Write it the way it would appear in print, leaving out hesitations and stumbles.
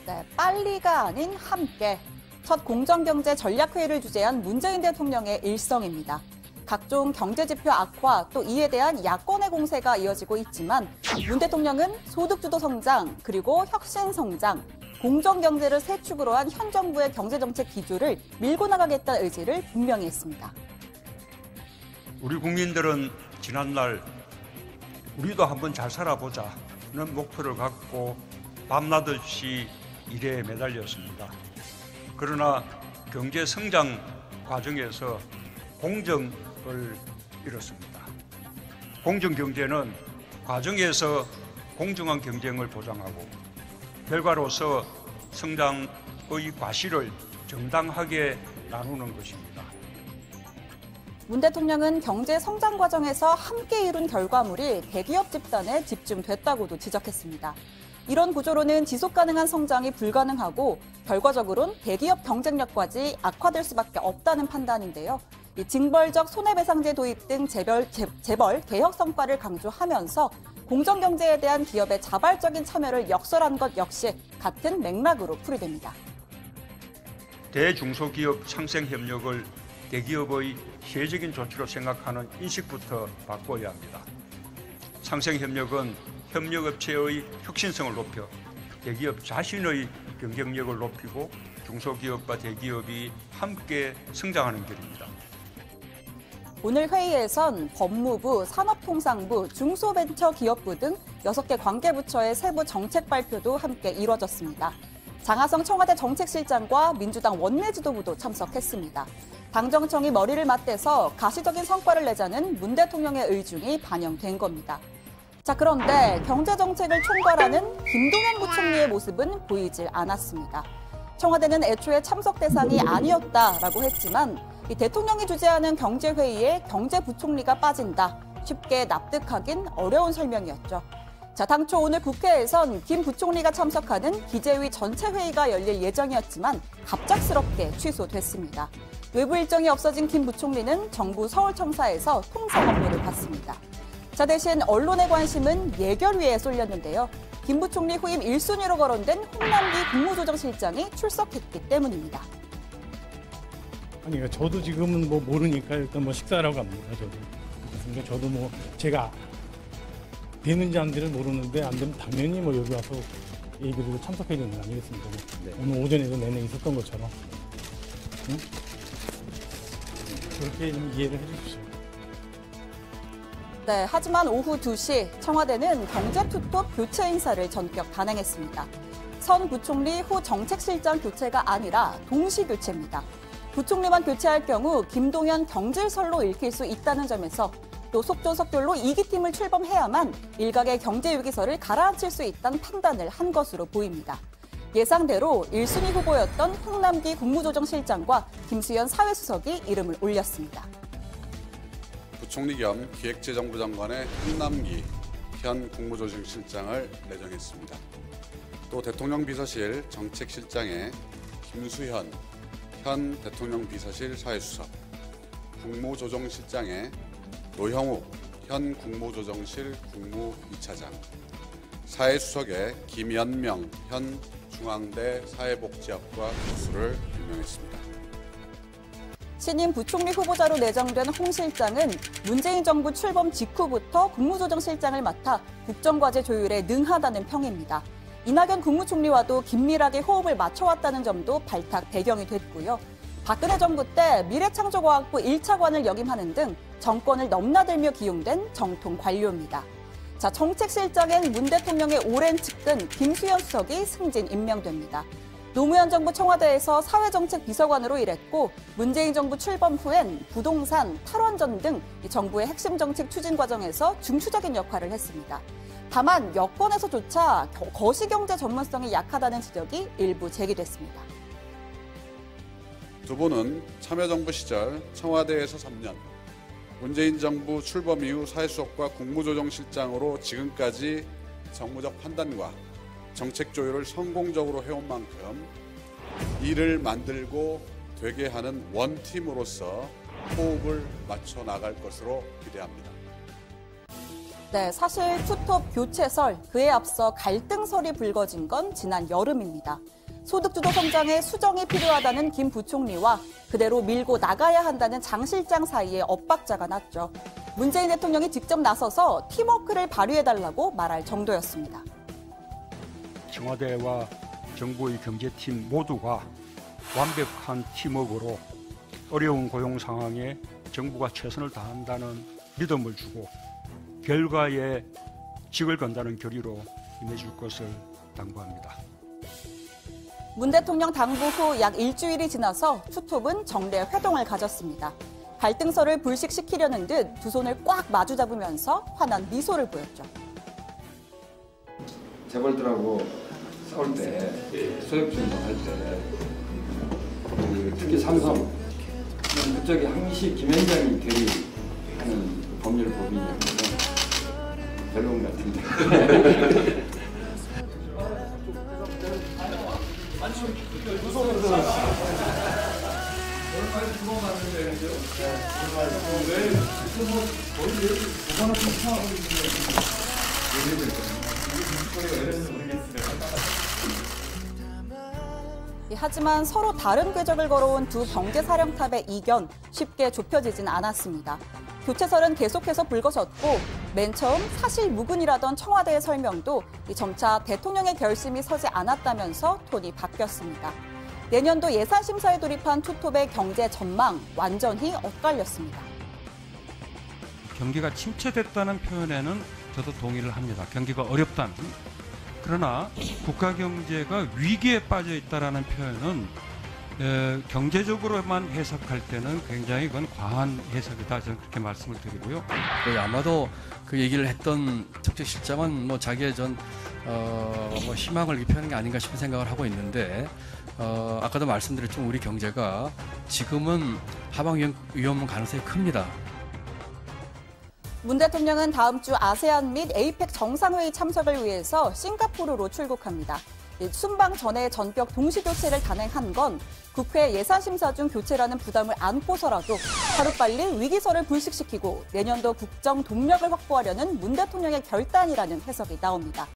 네, 빨리가 아닌 함께. 첫 공정경제 전략회의를 주재한 문재인 대통령의 일성입니다. 각종 경제지표 악화 또 이에 대한 야권의 공세가 이어지고 있지만 문 대통령은 소득주도 성장 그리고 혁신 성장, 공정경제를 세 축으로 한 현 정부의 경제정책 기조를 밀고 나가겠다는 의지를 분명히 했습니다. 우리 국민들은 지난날 우리도 한번 잘 살아보자는 목표를 갖고 밤낮없이 일에 매달렸습니다. 그러나 경제 성장 과정에서 공정을 잃었습니다. 공정 경제는 과정에서 공정한 경쟁을 보장하고 결과로서 성장의 과실을 정당하게 나누는 것입니다. 문 대통령은 경제 성장 과정에서 함께 이룬 결과물이 대기업 집단에 집중됐다고도 지적했습니다. 이런 구조로는 지속 가능한 성장이 불가능하고 결과적으로는 대기업 경쟁력까지 악화될 수밖에 없다는 판단인데요. 이 징벌적 손해배상제 도입 등 재벌 개혁 성과를 강조하면서 공정경제에 대한 기업의 자발적인 참여를 역설한 것 역시 같은 맥락으로 풀이됩니다. 대중소기업 상생협력을 대기업의 시혜적인 조치로 생각하는 인식부터 바꿔야 합니다. 상생협력은 협력업체의 혁신성을 높여 대기업 자신의 경쟁력을 높이고 중소기업과 대기업이 함께 성장하는 길입니다. 오늘 회의에선 법무부, 산업통상부, 중소벤처기업부 등 6개 관계부처의 세부 정책 발표도 함께 이뤄졌습니다. 장하성 청와대 정책실장과 민주당 원내지도부도 참석했습니다. 당정청이 머리를 맞대서 가시적인 성과를 내자는 문 대통령의 의중이 반영된 겁니다. 자, 그런데 경제정책을 총괄하는 김동연 부총리의 모습은 보이질 않았습니다. 청와대는 애초에 참석 대상이 아니었다라고 했지만 이 대통령이 주재하는 경제회의에 경제부총리가 빠진다. 쉽게 납득하긴 어려운 설명이었죠. 자, 당초 오늘 국회에선 김 부총리가 참석하는 기재위 전체 회의가 열릴 예정이었지만 갑작스럽게 취소됐습니다. 외부 일정이 없어진 김 부총리는 정부 서울청사에서 통상 업무를 받습니다. 자, 대신 언론의 관심은 예결위에 쏠렸는데요. 김 부총리 후임 1순위로 거론된 홍남기 국무조정실장이 출석했기 때문입니다. 아니, 저도 지금은 모르니까 일단 식사라고 합니다. 저도. 그러니까 저도 제가 되는지 안 되는지 모르는데 안 되면 당연히 여기 와서 얘기를 참석해야 되는 거 아니겠습니까? 네. 오늘 오전에도 내내 있었던 것처럼. 응? 그렇게 좀 이해를 해주십시오. 네, 하지만 오후 2시 청와대는 경제투톱 교체 인사를 전격 단행했습니다. 선 부총리 후 정책실장 교체가 아니라 동시 교체입니다. 부총리만 교체할 경우 김동연 경질설로 읽힐 수 있다는 점에서 또 속전속결로 2기 팀을 출범해야만 일각의 경제 위기설을 가라앉힐 수 있다는 판단을 한 것으로 보입니다. 예상대로 1순위 후보였던 홍남기 국무조정실장과 김수현 사회수석이 이름을 올렸습니다. 부총리 겸 기획재정부 장관의 홍남기 현 국무조정실장을 내정했습니다. 또 대통령 비서실 정책실장에 김수현 현 대통령 비서실 사회수석, 국무조정실장에 노형욱 현 국무조정실 국무 2차장, 사회수석에 김연명 현 중앙대 사회복지학과 교수를 임명했습니다. 신임 부총리 후보자로 내정된 홍 실장은 문재인 정부 출범 직후부터 국무조정실장을 맡아 국정과제 조율에 능하다는 평입니다. 이낙연 국무총리와도 긴밀하게 호흡을 맞춰왔다는 점도 발탁 배경이 됐고요. 박근혜 정부 때 미래창조과학부 1차관을 역임하는 등 정권을 넘나들며 기용된 정통 관료입니다. 자, 정책실장엔 문 대통령의 오랜 측근 김수현 수석이 승진 임명됩니다. 노무현 정부 청와대에서 사회정책 비서관으로 일했고 문재인 정부 출범 후엔 부동산, 탈원전 등 정부의 핵심 정책 추진 과정에서 중추적인 역할을 했습니다. 다만 여권에서조차 거시경제 전문성이 약하다는 지적이 일부 제기됐습니다. 두 분은 참여정부 시절 청와대에서 3년, 문재인 정부 출범 이후 사회수석과 국무조정실장으로 지금까지 정무적 판단과 정책 조율을 성공적으로 해온 만큼 일을 만들고 되게 하는 원팀으로서 호흡을 맞춰 나갈 것으로 기대합니다. 네, 사실 투톱 교체설, 그에 앞서 갈등설이 불거진 건 지난 여름입니다. 소득주도 성장에 수정이 필요하다는 김 부총리와 그대로 밀고 나가야 한다는 장 실장 사이에 엇박자가 났죠. 문재인 대통령이 직접 나서서 팀워크를 발휘해달라고 말할 정도였습니다. 청와대와 정부의 경제팀 모두가 완벽한 팀워크로 어려운 고용 상황에 정부가 최선을 다한다는 믿음을 주고 결과에 직을 건다는 결의로 임해줄 것을 당부합니다. 문 대통령 당부 후 약 일주일이 지나서 투톱은 정례 회동을 가졌습니다. 갈등설을 불식시키려는 듯 두 손을 꽉 마주잡으면서 환한 미소를 보였죠. 재벌들하고 싸울 때, 소액주도 할 때, 특히 삼성, 그쪽에 항시 김현장이 결의하는 법률법이 있는데 별론 같은데. 하지만 서로 다른 궤적을 걸어온 두 경제사령탑의 이견 쉽게 좁혀지진 않았습니다. 교체설은 계속해서 불거졌고 맨 처음 사실무근이라던 청와대의 설명도 점차 대통령의 결심이 서지 않았다면서 톤이 바뀌었습니다. 내년도 예산심사에 돌입한 투톱의 경제 전망 완전히 엇갈렸습니다. 경기가 침체됐다는 표현에는 저도 동의를 합니다. 경기가 어렵다는. 그러나 국가 경제가 위기에 빠져 있다는 표현은 경제적으로만 해석할 때는 굉장히 그건 과한 해석이다. 저는 그렇게 말씀을 드리고요. 아마도 그 얘기를 했던 정책실장은 뭐 자기의 뭐 희망을 입히는 게 아닌가 싶은 생각을 하고 있는데 아까도 말씀드렸지만 우리 경제가 지금은 하방 위험 가능성이 큽니다. 문 대통령은 다음 주 아세안 및 에이펙 정상회의 참석을 위해서 싱가포르로 출국합니다. 순방 전에 전격 동시교체를 단행한 건 국회 예산심사 중 교체라는 부담을 안고서라도 하루빨리 위기설을 불식시키고 내년도 국정 동력을 확보하려는 문 대통령의 결단이라는 해석이 나옵니다.